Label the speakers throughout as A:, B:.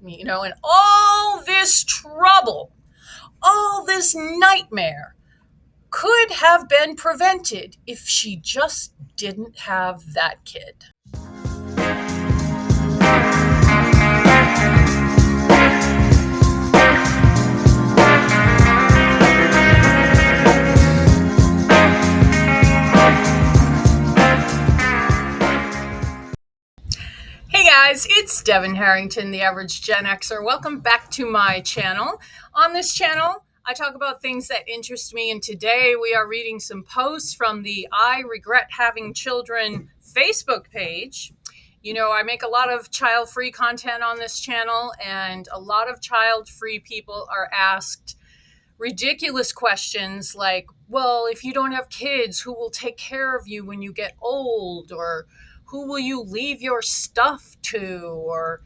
A: And all this trouble, all this nightmare could have been prevented if she just didn't have that kid. Hey guys, it's Devin Harrington, the average Gen Xer. Welcome back to my channel. On this channel, I talk about things that interest me, and today we are reading some posts from the I Regret Having Children Facebook page. I make a lot of child-free content on this channel, and a lot of child-free people are asked ridiculous questions like, well, if you don't have kids, who will take care of you when you get old? Or who will you leave your stuff to? Or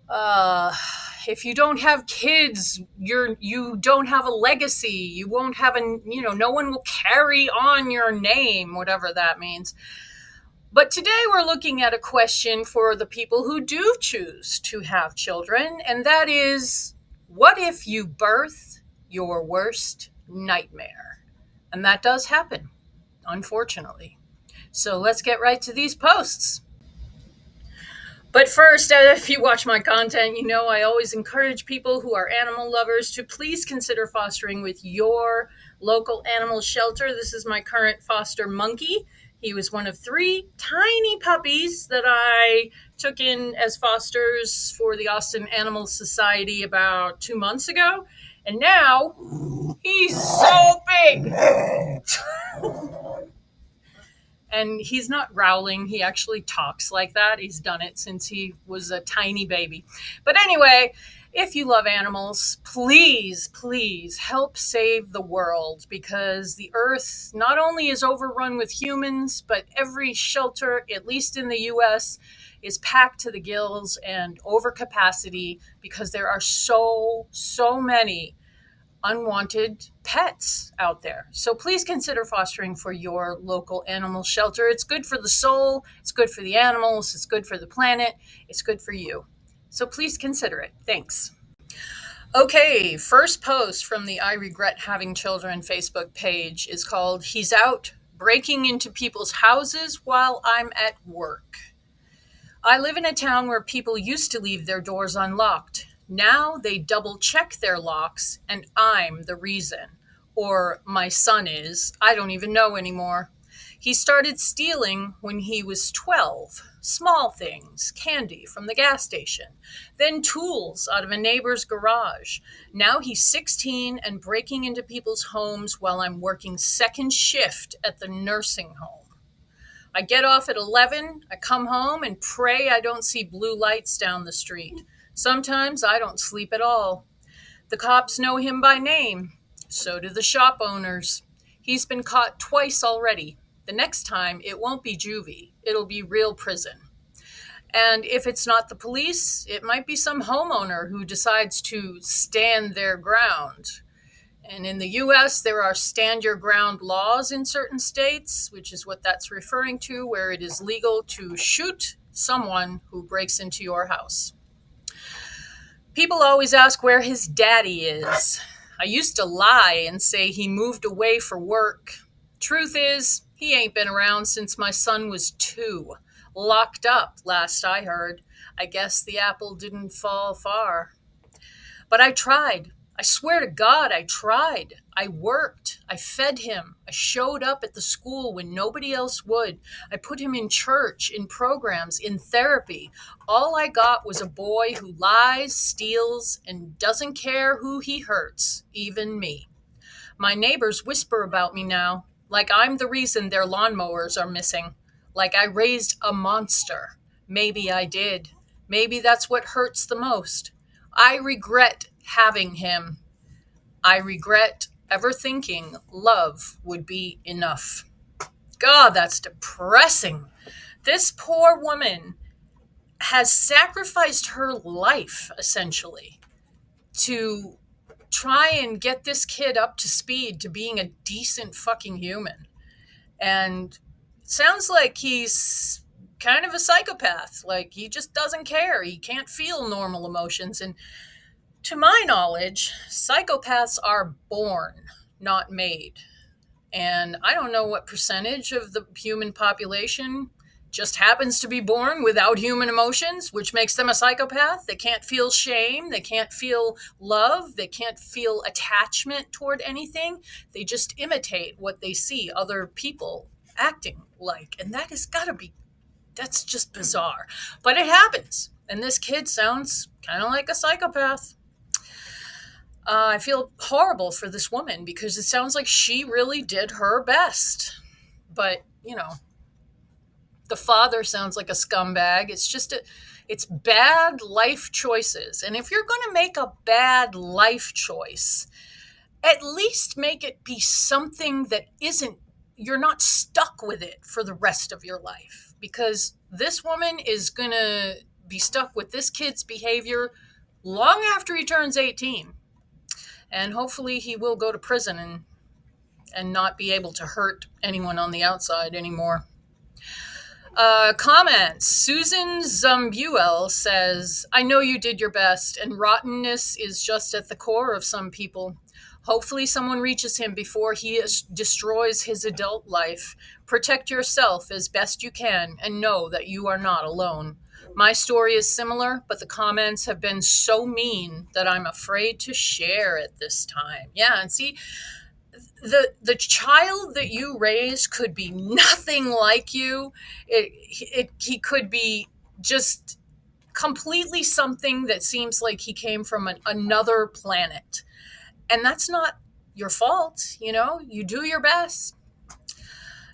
A: uh, if you don't have kids, you don't have a legacy. You won't have no one will carry on your name, whatever that means. But today we're looking at a question for the people who do choose to have children, and that is, what if you birth your worst nightmare? And that does happen, unfortunately. So let's get right to these posts. But first, if you watch my content, I always encourage people who are animal lovers to please consider fostering with your local animal shelter. This is my current foster monkey. He was one of 3 tiny puppies that I took in as fosters for the Austin Animal Society about 2 months ago. And now he's so big. And he's not growling. He actually talks like that. He's done it since he was a tiny baby. But anyway, if you love animals, please, please help save the world, because the earth not only is overrun with humans, but every shelter, at least in the US, is packed to the gills and over capacity because there are so many unwanted pets out there. So please consider fostering for your local animal shelter. It's good for the soul, it's good for the animals, it's good for the planet, it's good for you. So please consider it. Thanks. Okay, first post from the I Regret Having Children Facebook page is called "He's Out Breaking into People's Houses While I'm at Work." I live in a town where people used to leave their doors unlocked. Now they double check their locks, and I'm the reason. Or my son is. I don't even know anymore. He started stealing when he was 12. Small things, candy from the gas station, then tools out of a neighbor's garage. Now he's 16 and breaking into people's homes while I'm working second shift at the nursing home. I get off at 11, I come home and pray I don't see blue lights down the street. Sometimes I don't sleep at all. The cops know him by name. So do the shop owners. He's been caught twice already. The next time, it won't be juvie. It'll be real prison. And if it's not the police, it might be some homeowner who decides to stand their ground. And in the US, there are stand your ground laws in certain states, which is what that's referring to, where it is legal to shoot someone who breaks into your house. People always ask where his daddy is. I used to lie and say he moved away for work. Truth is, he ain't been around since my son was 2. Locked up, last I heard. I guess the apple didn't fall far. But I tried. I swear to God, I tried. I worked. I fed him. I showed up at the school when nobody else would. I put him in church, in programs, in therapy. All I got was a boy who lies, steals, and doesn't care who he hurts, even me. My neighbors whisper about me now, like I'm the reason their lawnmowers are missing, like I raised a monster. Maybe I did. Maybe that's what hurts the most. I regret having him. I regret ever thinking love would be enough. God, that's depressing. This poor woman has sacrificed her life, essentially, to try and get this kid up to speed to being a decent fucking human. And it sounds like he's kind of a psychopath. Like, he just doesn't care. He can't feel normal emotions. And to my knowledge, psychopaths are born, not made. And I don't know what percentage of the human population just happens to be born without human emotions, which makes them a psychopath. They can't feel shame. They can't feel love. They can't feel attachment toward anything. They just imitate what they see other people acting like. And that has got to be, that's just bizarre. But it happens. And this kid sounds kind of like a psychopath. I feel horrible for this woman because it sounds like she really did her best. But, the father sounds like a scumbag. It's bad life choices. And if you're going to make a bad life choice, at least make it be something that isn't, you're not stuck with it for the rest of your life. Because this woman is going to be stuck with this kid's behavior long after he turns 18. And hopefully he will go to prison and not be able to hurt anyone on the outside anymore. Comments. Susan Zumbuel says, I know you did your best, and rottenness is just at the core of some people. Hopefully someone reaches him before he destroys his adult life. Protect yourself as best you can and know that you are not alone. My story is similar, but the comments have been so mean that I'm afraid to share at this time. Yeah, and see, the child that you raise could be nothing like you. He could be just completely something that seems like he came from another planet. And that's not your fault, you do your best.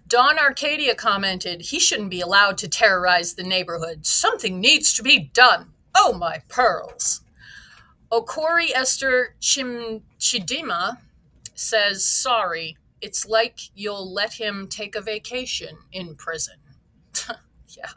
A: Dawn Arcadia commented, he shouldn't be allowed to terrorize the neighborhood. Something needs to be done. Oh, my pearls. Okori Esther Chidima says, sorry, it's like you'll let him take a vacation in prison. Yeah.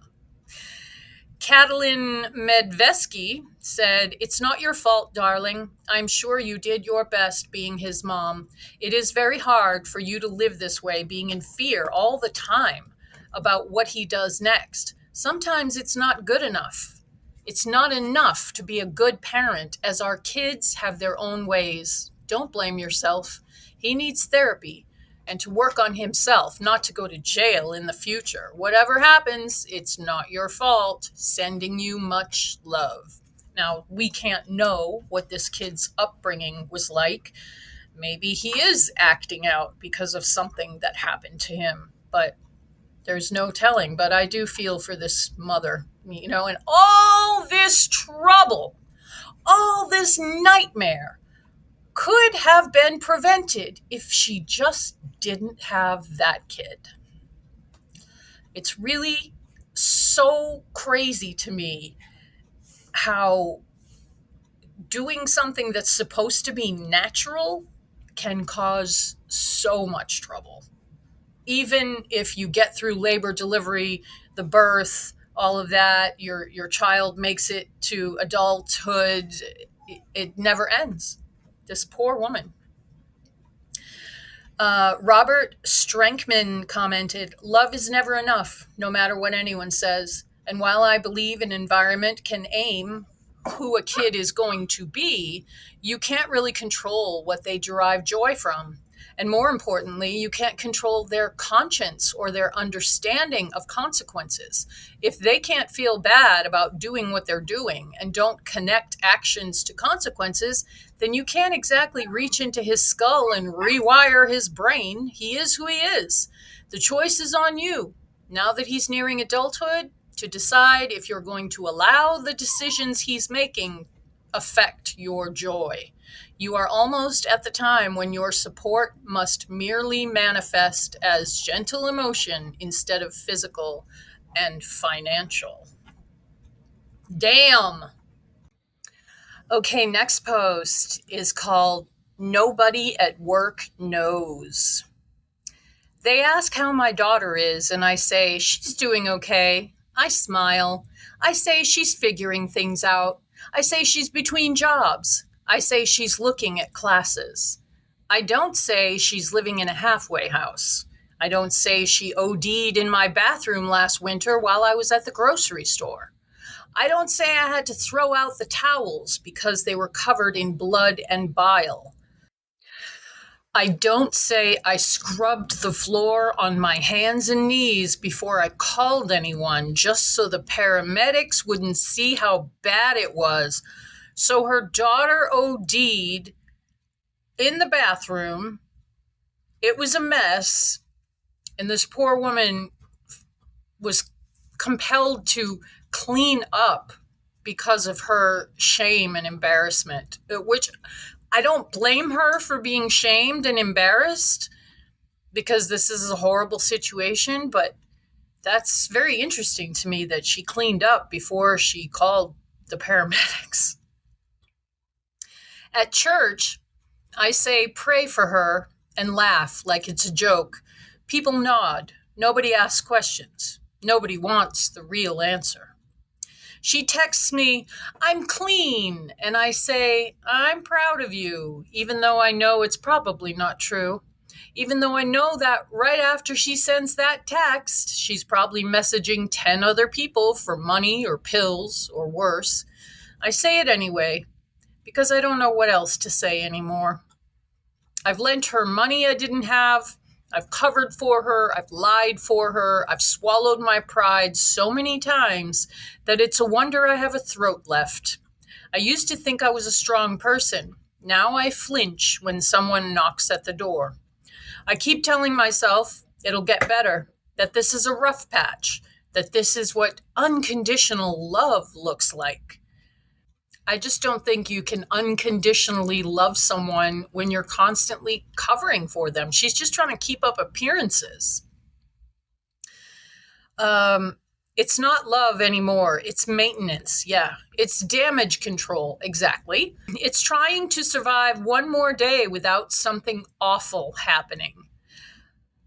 A: Catalin Medveski said, it's not your fault, darling. I'm sure you did your best being his mom. It is very hard for you to live this way, being in fear all the time about what he does next. Sometimes it's not good enough. It's not enough to be a good parent, as our kids have their own ways. Don't blame yourself. He needs therapy and to work on himself, not to go to jail in the future. Whatever happens, it's not your fault. Sending you much love. Now, we can't know what this kid's upbringing was like. Maybe he is acting out because of something that happened to him, but there's no telling. But I do feel for this mother, and all this trouble, all this nightmare could have been prevented if she just didn't have that kid. It's really so crazy to me how doing something that's supposed to be natural can cause so much trouble. Even if you get through labor, delivery, the birth, all of that, your child makes it to adulthood, it never ends. This poor woman. Robert Strankman commented, love is never enough, no matter what anyone says. And while I believe an environment can aim who a kid is going to be, you can't really control what they derive joy from. And more importantly, you can't control their conscience or their understanding of consequences. If they can't feel bad about doing what they're doing and don't connect actions to consequences, then you can't exactly reach into his skull and rewire his brain. He is who he is. The choice is on you, now that he's nearing adulthood, to decide if you're going to allow the decisions he's making affect your joy. You are almost at the time when your support must merely manifest as gentle emotion instead of physical and financial. Damn. Okay, next post is called Nobody at Work Knows. They ask how my daughter is, and I say she's doing okay. I smile. I say she's figuring things out. I say she's between jobs. I say she's looking at classes. I don't say she's living in a halfway house. I don't say she OD'd in my bathroom last winter while I was at the grocery store. I don't say I had to throw out the towels because they were covered in blood and bile. I don't say I scrubbed the floor on my hands and knees before I called anyone just so the paramedics wouldn't see how bad it was. So her daughter OD'd in the bathroom. It was a mess. And this poor woman was compelled to clean up because of her shame and embarrassment, which I don't blame her for being shamed and embarrassed because this is a horrible situation, but that's very interesting to me that she cleaned up before she called the paramedics. At church, I say pray for her and laugh like it's a joke. People nod. Nobody asks questions. Nobody wants the real answer. She texts me, I'm clean, and I say, I'm proud of you, even though I know it's probably not true. Even though I know that right after she sends that text, she's probably messaging 10 other people for money or pills or worse. I say it anyway, because I don't know what else to say anymore. I've lent her money I didn't have. I've covered for her. I've lied for her. I've swallowed my pride so many times that it's a wonder I have a throat left. I used to think I was a strong person. Now I flinch when someone knocks at the door. I keep telling myself it'll get better, that this is a rough patch, that this is what unconditional love looks like. I just don't think you can unconditionally love someone when you're constantly covering for them. She's just trying to keep up appearances. It's not love anymore. It's maintenance. Yeah. It's damage control. Exactly. It's trying to survive one more day without something awful happening.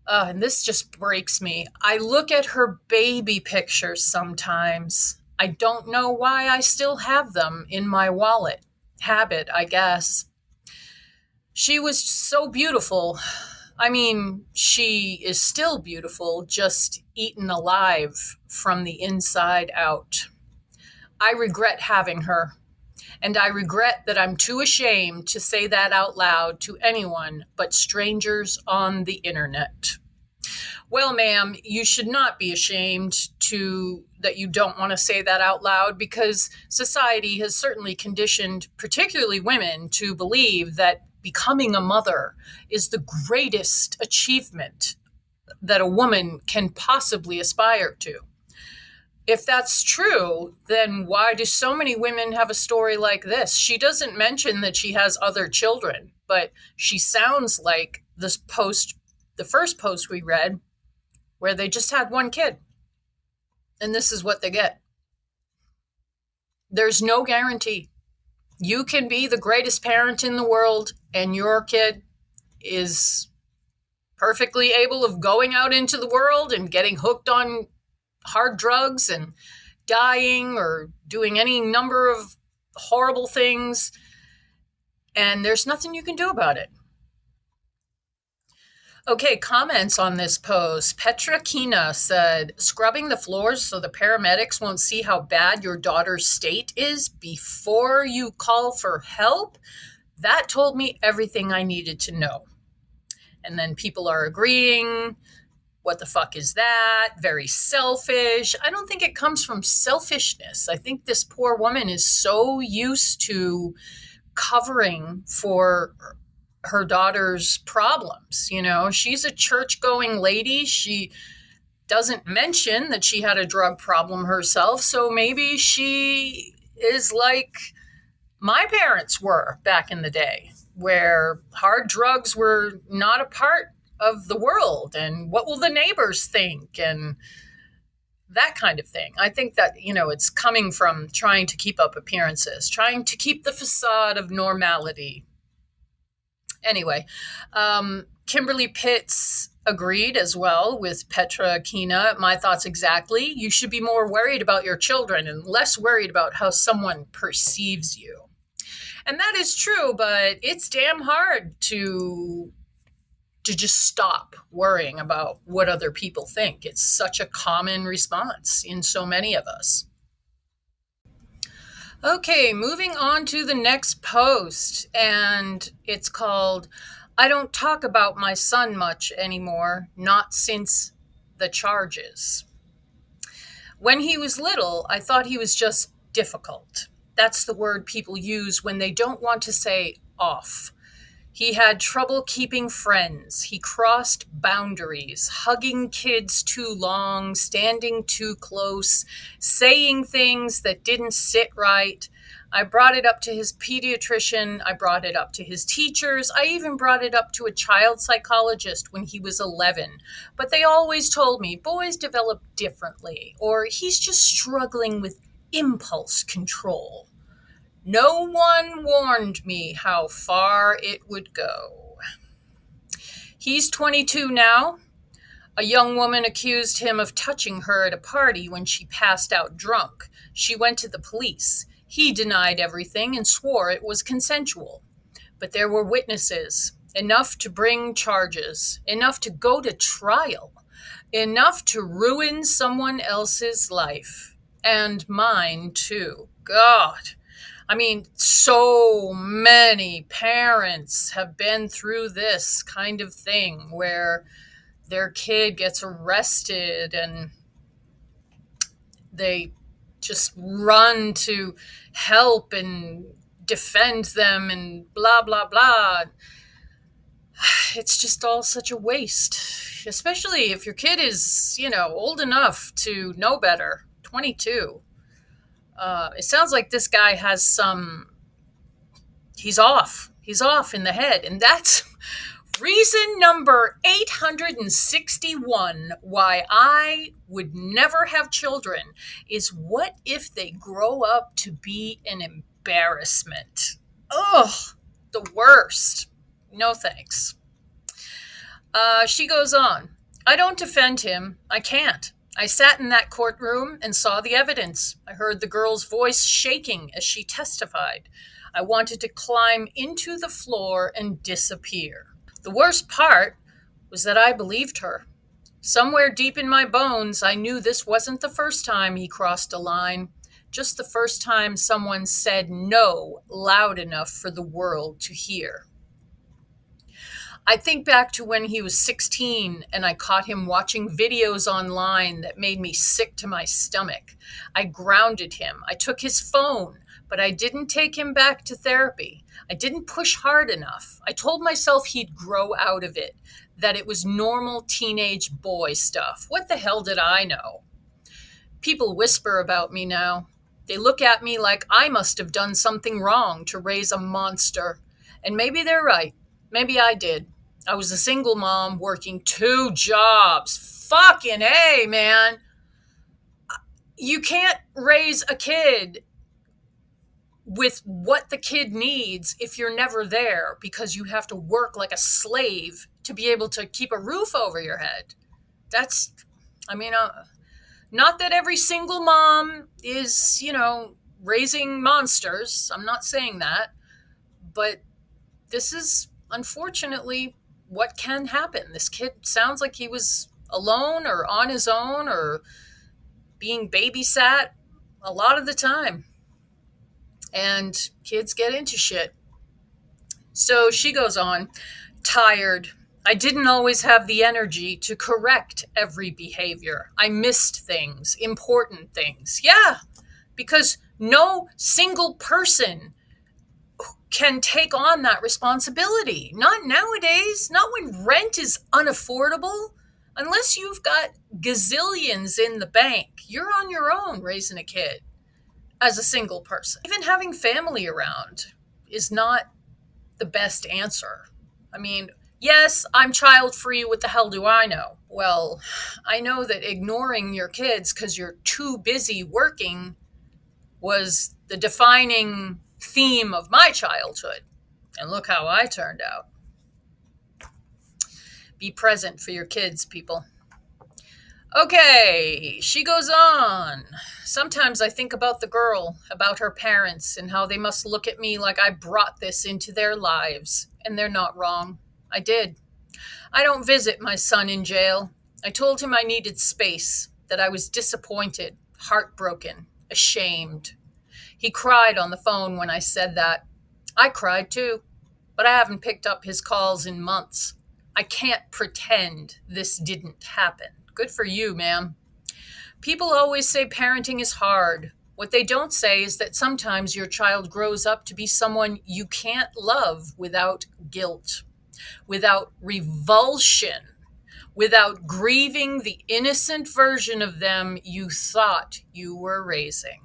A: And this just breaks me. I look at her baby pictures sometimes. I don't know why I still have them in my wallet. Habit, I guess. She was so beautiful. I mean, she is still beautiful, just eaten alive from the inside out. I regret having her, and I regret that I'm too ashamed to say that out loud to anyone but strangers on the internet. Well, ma'am, you should not be ashamed that you don't want to say that out loud, because society has certainly conditioned, particularly women, to believe that becoming a mother is the greatest achievement that a woman can possibly aspire to. If that's true, then why do so many women have a story like this? She doesn't mention that she has other children, but she sounds like the first post we read, where they just had one kid. And this is what they get. There's no guarantee. You can be the greatest parent in the world, and your kid is perfectly able of going out into the world and getting hooked on hard drugs and dying or doing any number of horrible things. And there's nothing you can do about it. Okay, comments on this post. Petra Kina said, scrubbing the floors so the paramedics won't see how bad your daughter's state is before you call for help? That told me everything I needed to know. And then people are agreeing. What the fuck is that? Very selfish. I don't think it comes from selfishness. I think this poor woman is so used to covering for her daughter's problems. You know, she's a church-going lady. She doesn't mention that she had a drug problem herself. So maybe she is like my parents were back in the day, where hard drugs were not a part of the world. And what will the neighbors think? And that kind of thing. I think that, it's coming from trying to keep up appearances, trying to keep the facade of normality. Anyway, Kimberly Pitts agreed as well with Petra Kina. My thoughts exactly. You should be more worried about your children and less worried about how someone perceives you. And that is true, but it's damn hard to to just stop worrying about what other people think. It's such a common response in so many of us. Okay, moving on to the next post, and it's called I Don't Talk About My Son Much Anymore, Not Since the Charges. When he was little, I thought he was just difficult. That's the word people use when they don't want to say off. He had trouble keeping friends. He crossed boundaries, hugging kids too long, standing too close, saying things that didn't sit right. I brought it up to his pediatrician. I brought it up to his teachers. I even brought it up to a child psychologist when he was 11. But they always told me boys develop differently, or he's just struggling with impulse control. No one warned me how far it would go. He's 22 now. A young woman accused him of touching her at a party when she passed out drunk. She went to the police. He denied everything and swore it was consensual. But there were witnesses, enough to bring charges, enough to go to trial, enough to ruin someone else's life. And mine, too. God. I mean, so many parents have been through this kind of thing where their kid gets arrested and they just run to help and defend them and blah, blah, blah. It's just all such a waste, especially if your kid is, old enough to know better. 22. It sounds like this guy has he's off. He's off in the head. And that's reason number 861 why I would never have children is what if they grow up to be an embarrassment? Ugh, the worst. No thanks. She goes on. I don't defend him. I can't. I sat in that courtroom and saw the evidence. I heard the girl's voice shaking as she testified. I wanted to climb into the floor and disappear. The worst part was that I believed her. Somewhere deep in my bones, I knew this wasn't the first time he crossed a line, just the first time someone said no loud enough for the world to hear. I think back to when he was 16 and I caught him watching videos online that made me sick to my stomach. I grounded him. I took his phone, but I didn't take him back to therapy. I didn't push hard enough. I told myself he'd grow out of it, that it was normal teenage boy stuff. What the hell did I know? People whisper about me now. They look at me like I must have done something wrong to raise a monster. And maybe they're right. Maybe I did. I was a single mom working 2 jobs. Fucking A, man. You can't raise a kid with what the kid needs if you're never there because you have to work like a slave to be able to keep a roof over your head. That's, not that every single mom is, raising monsters. I'm not saying that. But this is unfortunately what can happen. This kid sounds like he was alone or on his own or being babysat a lot of the time. And kids get into shit. So she goes on, tired. I didn't always have the energy to correct every behavior. I missed things, important things. Yeah, because no single person can take on that responsibility. Not nowadays, not when rent is unaffordable. Unless you've got gazillions in the bank, you're on your own raising a kid as a single person. Even having family around is not the best answer. Yes, I'm child free. What the hell do I know? Well, I know that ignoring your kids because you're too busy working was the defining theme of my childhood. And look how I turned out. Be present for your kids, people. Okay, she goes on. Sometimes I think about the girl, about her parents, and how they must look at me like I brought this into their lives. And they're not wrong. I did. I don't visit my son in jail. I told him I needed space, that I was disappointed, heartbroken, ashamed. He cried on the phone when I said that. I cried too, but I haven't picked up his calls in months. I can't pretend this didn't happen. Good for you, ma'am. People always say parenting is hard. What they don't say is that sometimes your child grows up to be someone you can't love without guilt, without revulsion, without grieving the innocent version of them you thought you were raising.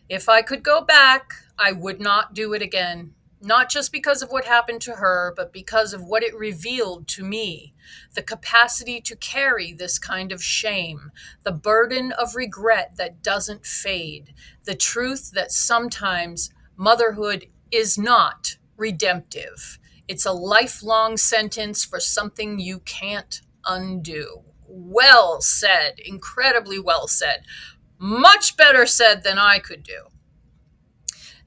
A: If I could go back, I would not do it again. Not just because of what happened to her, but because of what it revealed to me. The capacity to carry this kind of shame, the burden of regret that doesn't fade, the truth that sometimes motherhood is not redemptive. It's a lifelong sentence for something you can't undo. Well said, incredibly well said. Much better said than I could do.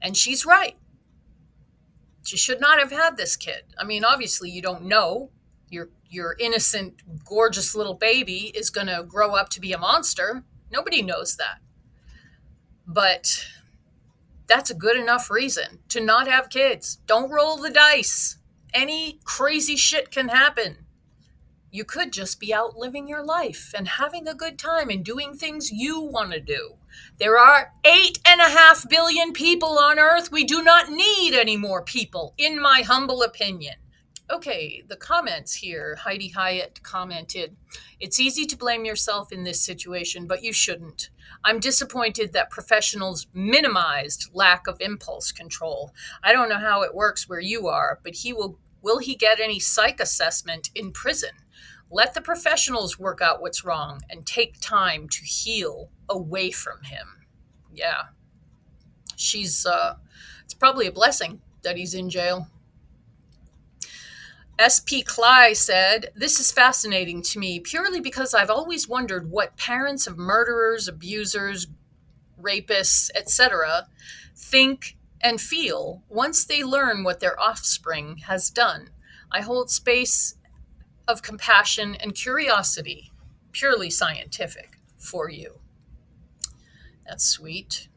A: And she's right. She should not have had this kid. I mean, obviously, you don't know. Your innocent, gorgeous little baby is going to grow up to be a monster. Nobody knows that. But that's a good enough reason to not have kids. Don't roll the dice. Any crazy shit can happen. You could just be out living your life and having a good time and doing things you want to do. There are 8.5 billion people on Earth. We do not need any more people, in my humble opinion. Okay, the comments here. Heidi Hyatt commented, "It's easy to blame yourself in this situation, but you shouldn't. I'm disappointed that professionals minimized lack of impulse control. I don't know how it works where you are, but will he get any psych assessment in prison? Let the professionals work out what's wrong and take time to heal away from him." Yeah. It's probably a blessing that he's in jail. S.P. Cly said, "This is fascinating to me purely because I've always wondered what parents of murderers, abusers, rapists, etc. think and feel once they learn what their offspring has done. I hold space of compassion and curiosity, purely scientific, for you." That's sweet.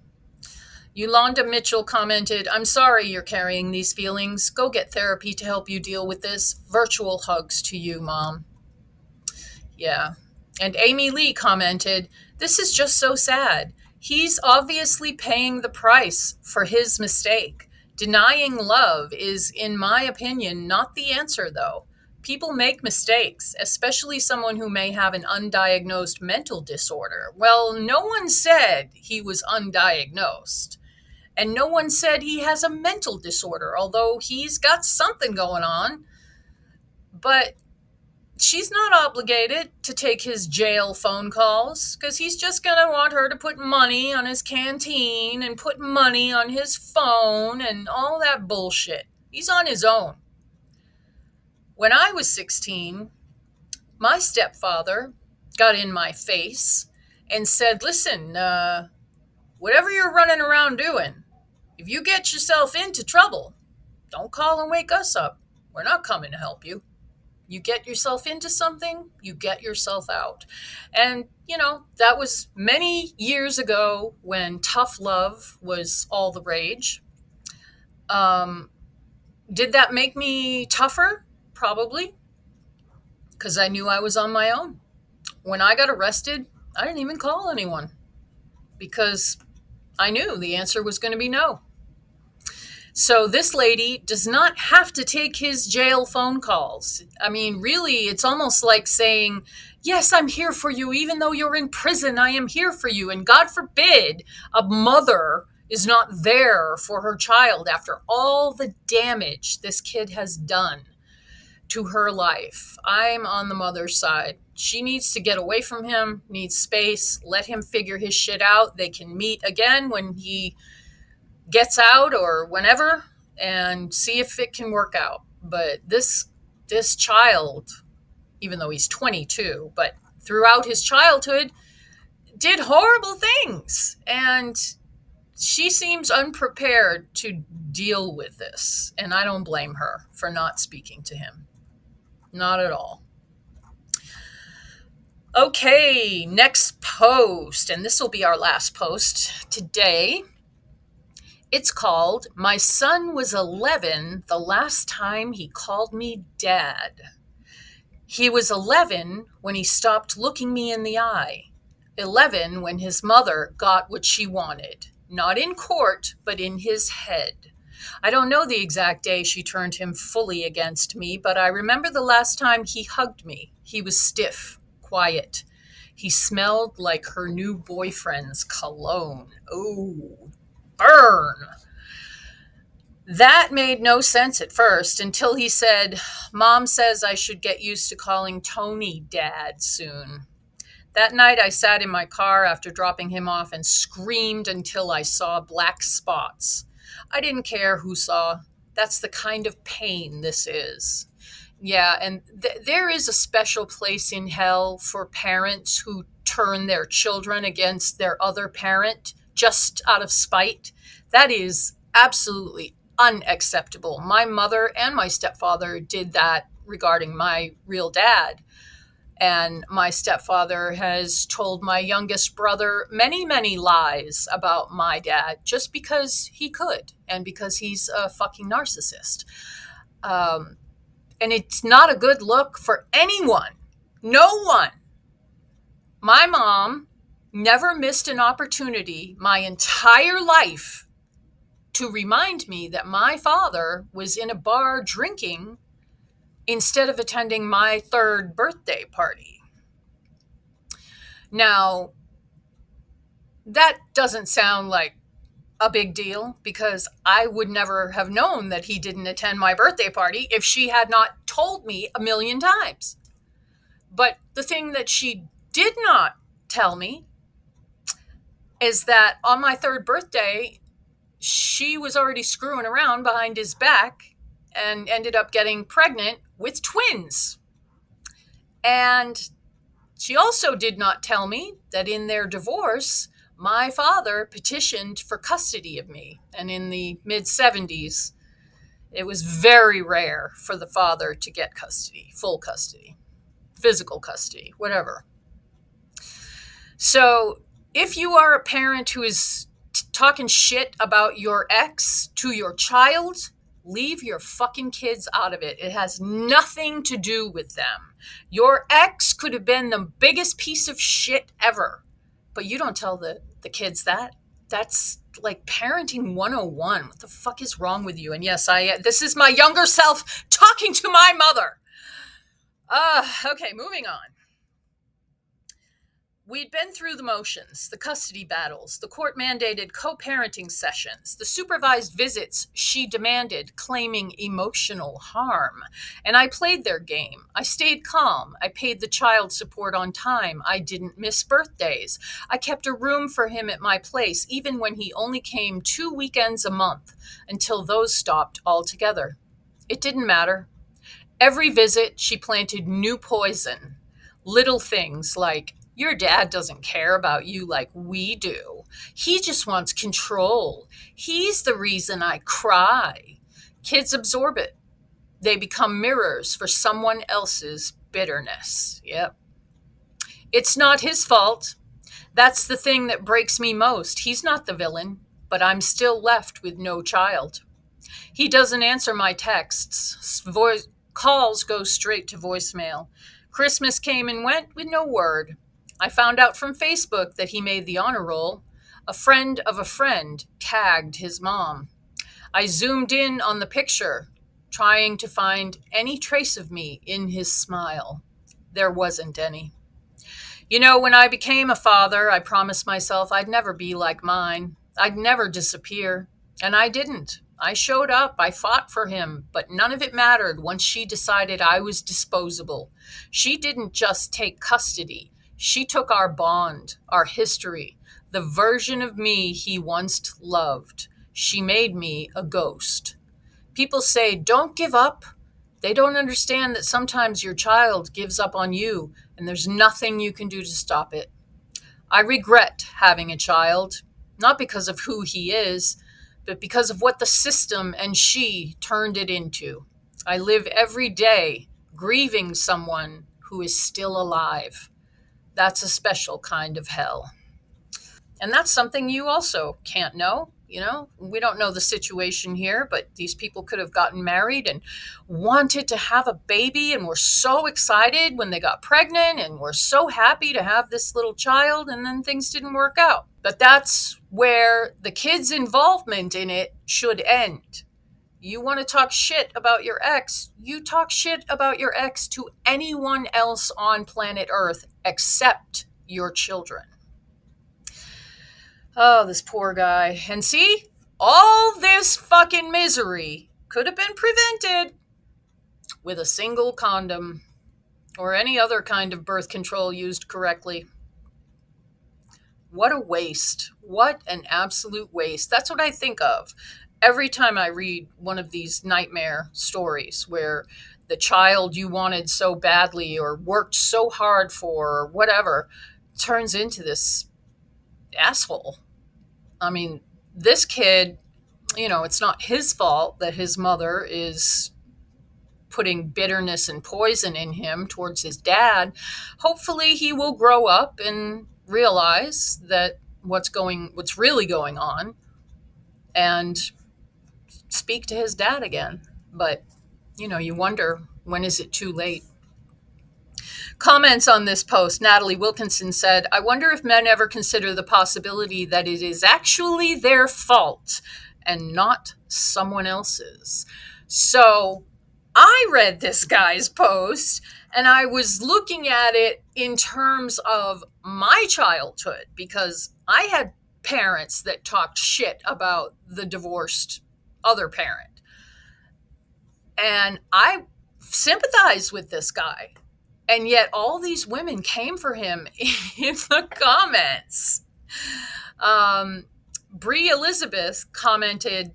A: Yolanda Mitchell commented, "I'm sorry you're carrying these feelings. Go get therapy to help you deal with this. Virtual hugs to you, Mom." Yeah. And Amy Lee commented, "This is just so sad. He's obviously paying the price for his mistake. Denying love is, in my opinion, not the answer, though. People make mistakes, especially someone who may have an undiagnosed mental disorder. Well, no one said he was undiagnosed. And no one said he has a mental disorder, although he's got something going on. But she's not obligated to take his jail phone calls because he's just going to want her to put money on his canteen and put money on his phone and all that bullshit. He's on his own. When I was 16, my stepfather got in my face and said, "Listen, whatever you're running around doing, if you get yourself into trouble, don't call and wake us up. We're not coming to help you. You get yourself into something, you get yourself out." And, that was many years ago when tough love was all the rage. Did that make me tougher? Probably, because I knew I was on my own. When I got arrested, I didn't even call anyone because I knew the answer was going to be no. So this lady does not have to take his jail phone calls. I mean, really, it's almost like saying, "Yes, I'm here for you. Even though you're in prison, I am here for you." And God forbid a mother is not there for her child after all the damage this kid has done to her life. I'm on the mother's side. She needs to get away from him, needs space, let him figure his shit out. They can meet again when he gets out or whenever and see if it can work out. But this child, even though he's 22, but throughout his childhood did horrible things, and she seems unprepared to deal with this, and I don't blame her for not speaking to him. Not at all. Okay, next post, and this will be our last post today. It's called My Son Was 11 the Last Time He Called Me Dad. He was 11 when he stopped looking me in the eye. 11 when his mother got what she wanted, not in court, but in his head. I don't know the exact day she turned him fully against me, but I remember the last time he hugged me. He was stiff, quiet. He smelled like her new boyfriend's cologne. Oh, burn. That made no sense at first until he said, Mom says I should get used to calling Tony Dad soon. That night I sat in my car after dropping him off and screamed until I saw black spots. I didn't care who saw. That's the kind of pain this is. Yeah, and there is a special place in hell for parents who turn their children against their other parent just out of spite. That is absolutely unacceptable. My mother and my stepfather did that regarding my real dad. And my stepfather has told my youngest brother many, many lies about my dad just because he could and because he's a fucking narcissist. And it's not a good look for anyone. No one. My mom never missed an opportunity my entire life to remind me that my father was in a bar drinking instead of attending my third birthday party. Now, that doesn't sound like a big deal because I would never have known that he didn't attend my birthday party if she had not told me a million times. But the thing that she did not tell me is that on my third birthday, she was already screwing around behind his back and ended up getting pregnant with twins. And she also did not tell me that in their divorce, my father petitioned for custody of me. And in the mid-70s, it was very rare for the father to get custody, full custody, physical custody, whatever. So if you are a parent who is talking shit about your ex to your child, leave your fucking kids out of it. It has nothing to do with them. Your ex could have been the biggest piece of shit ever, but you don't tell the kids that. That's like parenting 101. What the fuck is wrong with you? And yes, this is my younger self talking to my mother. Okay, moving on. We'd been through the motions, the custody battles, the court-mandated co-parenting sessions, the supervised visits she demanded, claiming emotional harm. And I played their game. I stayed calm. I paid the child support on time. I didn't miss birthdays. I kept a room for him at my place, even when he only came 2 weekends a month, until those stopped altogether. It didn't matter. Every visit, she planted new poison. Little things like, your dad doesn't care about you like we do. He just wants control. He's the reason I cry. Kids absorb it. They become mirrors for someone else's bitterness. Yep. It's not his fault. That's the thing that breaks me most. He's not the villain, but I'm still left with no child. He doesn't answer my texts. Calls go straight to voicemail. Christmas came and went with no word. I found out from Facebook that he made the honor roll. A friend of a friend tagged his mom. I zoomed in on the picture, trying to find any trace of me in his smile. There wasn't any. You know, when I became a father, I promised myself I'd never be like mine. I'd never disappear. And I didn't. I showed up. I fought for him, but none of it mattered once she decided I was disposable. She didn't just take custody. She took our bond, our history, the version of me he once loved. She made me a ghost. People say, don't give up. They don't understand that sometimes your child gives up on you, and there's nothing you can do to stop it. I regret having a child, not because of who he is, but because of what the system and she turned it into. I live every day grieving someone who is still alive. That's a special kind of hell. And that's something you also can't know. You know, we don't know the situation here, but these people could have gotten married and wanted to have a baby and were so excited when they got pregnant and were so happy to have this little child, and then things didn't work out. But that's where the kid's involvement in it should end. You want to talk shit about your ex, you talk shit about your ex to anyone else on planet Earth except your children. Oh, this poor guy. And see, all this fucking misery could have been prevented with a single condom or any other kind of birth control used correctly. What a waste. What an absolute waste. That's what I think of every time I read one of these nightmare stories where the child you wanted so badly or worked so hard for or whatever turns into this asshole. I mean, this kid, you know, it's not his fault that his mother is putting bitterness and poison in him towards his dad. Hopefully he will grow up and realize that what's really going on and speak to his dad again. But, you know, you wonder, when is it too late? Comments on this post. Natalie Wilkinson said, I wonder if men ever consider the possibility that it is actually their fault and not someone else's. So I read this guy's post and I was looking at it in terms of my childhood, because I had parents that talked shit about the divorced other parent. And I sympathize with this guy. And yet all these women came for him in the comments. Brie Elizabeth commented,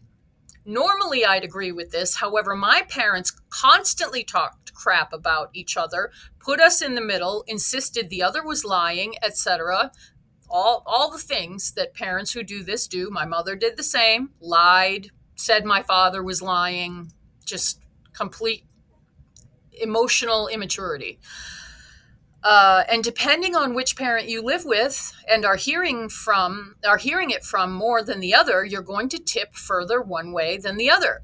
A: normally I'd agree with this. However, my parents constantly talked crap about each other, put us in the middle, insisted the other was lying, etc. All the things that parents who do this do. My mother did the same, lied, said my father was lying, just complete emotional immaturity. And depending on which parent you live with and are hearing it from more than the other, you're going to tip further one way than the other.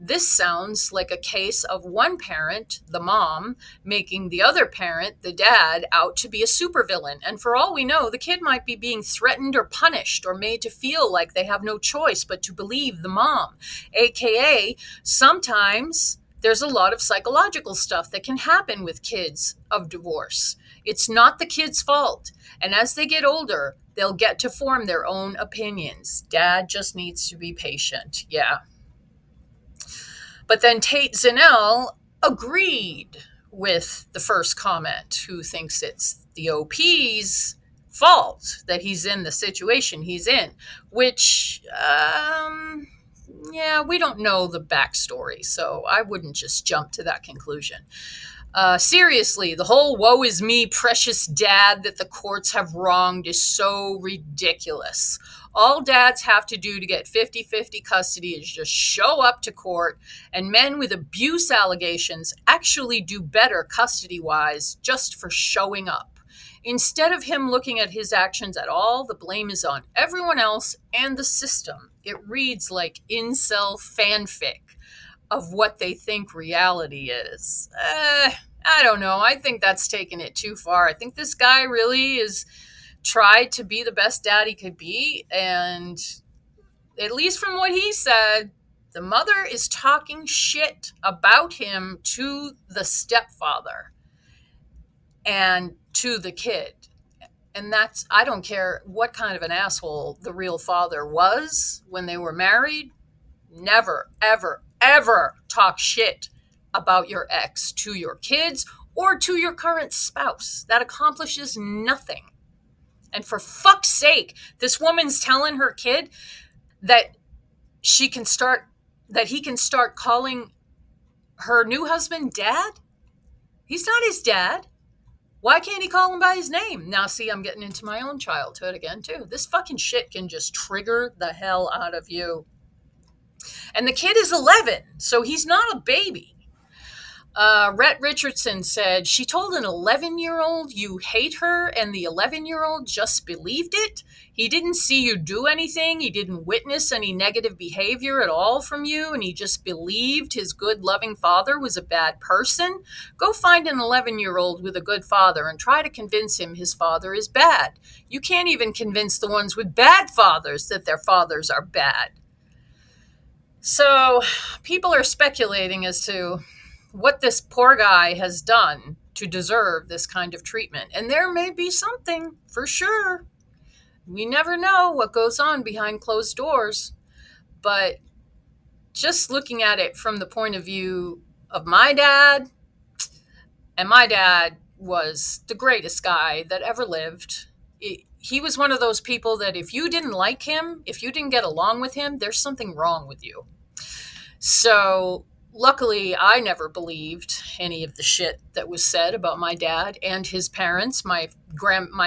A: This sounds like a case of one parent, the mom, making the other parent, the dad, out to be a supervillain. And for all we know, the kid might be being threatened or punished or made to feel like they have no choice but to believe the mom. AKA, sometimes there's a lot of psychological stuff that can happen with kids of divorce. It's not the kid's fault. And as they get older, they'll get to form their own opinions. Dad just needs to be patient. Yeah. But then Tate Zinel agreed with the first comment, who thinks it's the OP's fault that he's in the situation he's in, which, yeah, we don't know the backstory, so I wouldn't just jump to that conclusion. Seriously, the whole woe is me, precious dad that the courts have wronged is so ridiculous. All dads have to do to get 50-50 custody is just show up to court, and men with abuse allegations actually do better custody-wise just for showing up. Instead of him looking at his actions at all, the blame is on everyone else and the system. It reads like incel fanfic of what they think reality is. I don't know. I think that's taking it too far. I think this guy really is tried to be the best dad he could be. And at least from what he said, the mother is talking shit about him to the stepfather and to the kid. And that's, I don't care what kind of an asshole the real father was when they were married. Never, ever, ever talk shit about your ex to your kids or to your current spouse. That accomplishes nothing. And for fuck's sake, this woman's telling her kid that he can start calling her new husband dad. He's not his dad. Why can't he call him by his name? Now, see, I'm getting into my own childhood again, too. This fucking shit can just trigger the hell out of you. And the kid is 11, so he's not a baby. Rhett Richardson said, she told an 11-year-old you hate her, and the 11-year-old just believed it. He didn't see you do anything. He didn't witness any negative behavior at all from you, and he just believed his good, loving father was a bad person. Go find an 11-year-old with a good father and try to convince him his father is bad. You can't even convince the ones with bad fathers that their fathers are bad. So people are speculating as to what this poor guy has done to deserve this kind of treatment. And there may be something, for sure. We never know what goes on behind closed doors. But just looking at it from the point of view of my dad, and my dad was the greatest guy that ever lived. He was one of those people that if you didn't like him, if you didn't get along with him, there's something wrong with you. So luckily, I never believed any of the shit that was said about my dad and his parents, my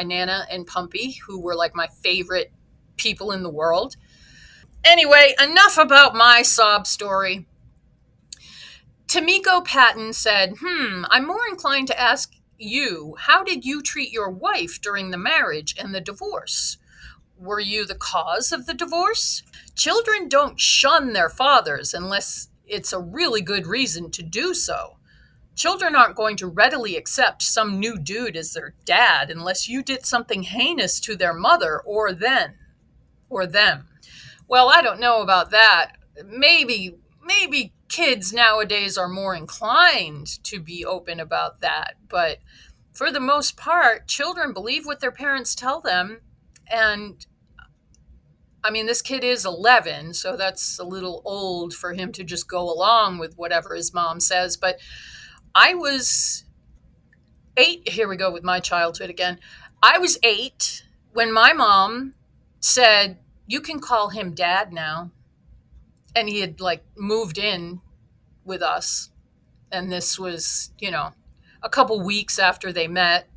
A: Nana and Pumpy, who were like my favorite people in the world. Anyway, enough about my sob story. Tamiko Patton said, I'm more inclined to ask you, how did you treat your wife during the marriage and the divorce? Were you the cause of the divorce? Children don't shun their fathers unless it's a really good reason to do so. Children aren't going to readily accept some new dude as their dad unless you did something heinous to their mother or them. Well, I don't know about that. Maybe kids nowadays are more inclined to be open about that, but for the most part, children believe what their parents tell them. And I mean, this kid is 11, so that's a little old for him to just go along with whatever his mom says. But I was 8. Here we go with my childhood again. I was 8 when my mom said, you can call him dad now. And he had like moved in with us. And this was, a couple weeks after they met.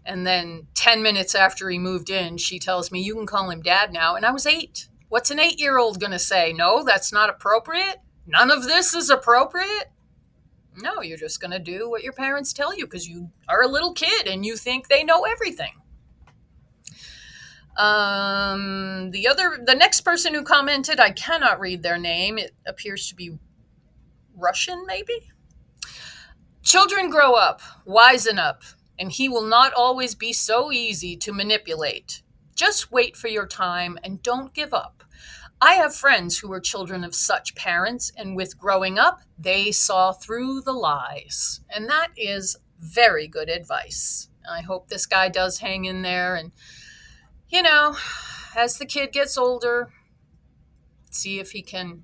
A: And then 10 minutes after he moved in, she tells me, you can call him dad now. And I was 8. What's an 8-year-old going to say? No, that's not appropriate. None of this is appropriate. No, you're just going to do what your parents tell you because you are a little kid and you think they know everything. The next person who commented, I cannot read their name. It appears to be Russian, maybe? Children grow up, wisen up, and he will not always be so easy to manipulate. Just wait for your time and don't give up. I have friends who were children of such parents, and with growing up, they saw through the lies. And that is very good advice. I hope this guy does hang in there and, as the kid gets older, see if he can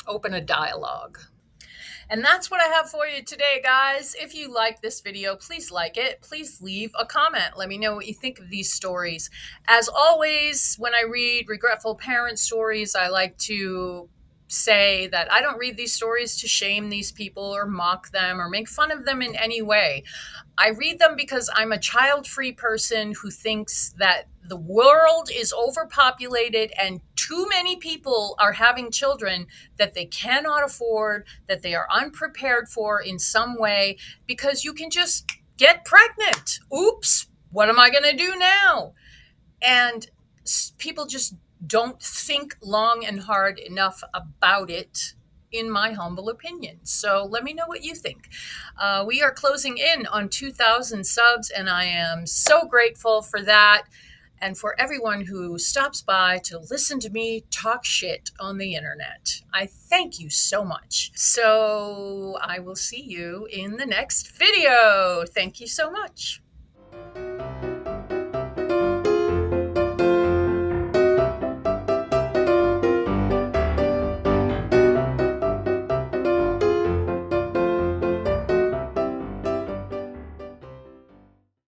A: open a dialogue. And that's what I have for you today, guys. If you like this video, please like it. Please leave a comment. Let me know what you think of these stories. As always, when I read regretful parent stories, I like to say that I don't read these stories to shame these people or mock them or make fun of them in any way. I read them because I'm a child-free person who thinks that the world is overpopulated and too many people are having children that they cannot afford, that they are unprepared for in some way, because you can just get pregnant. Oops, what am I going to do now? And people just don't think long and hard enough about it, in my humble opinion. So let me know what you think. We are closing in on 2,000 subs, and I am so grateful for that. And for everyone who stops by to listen to me talk shit on the internet. I thank you so much. So I will see you in the next video. Thank you so much.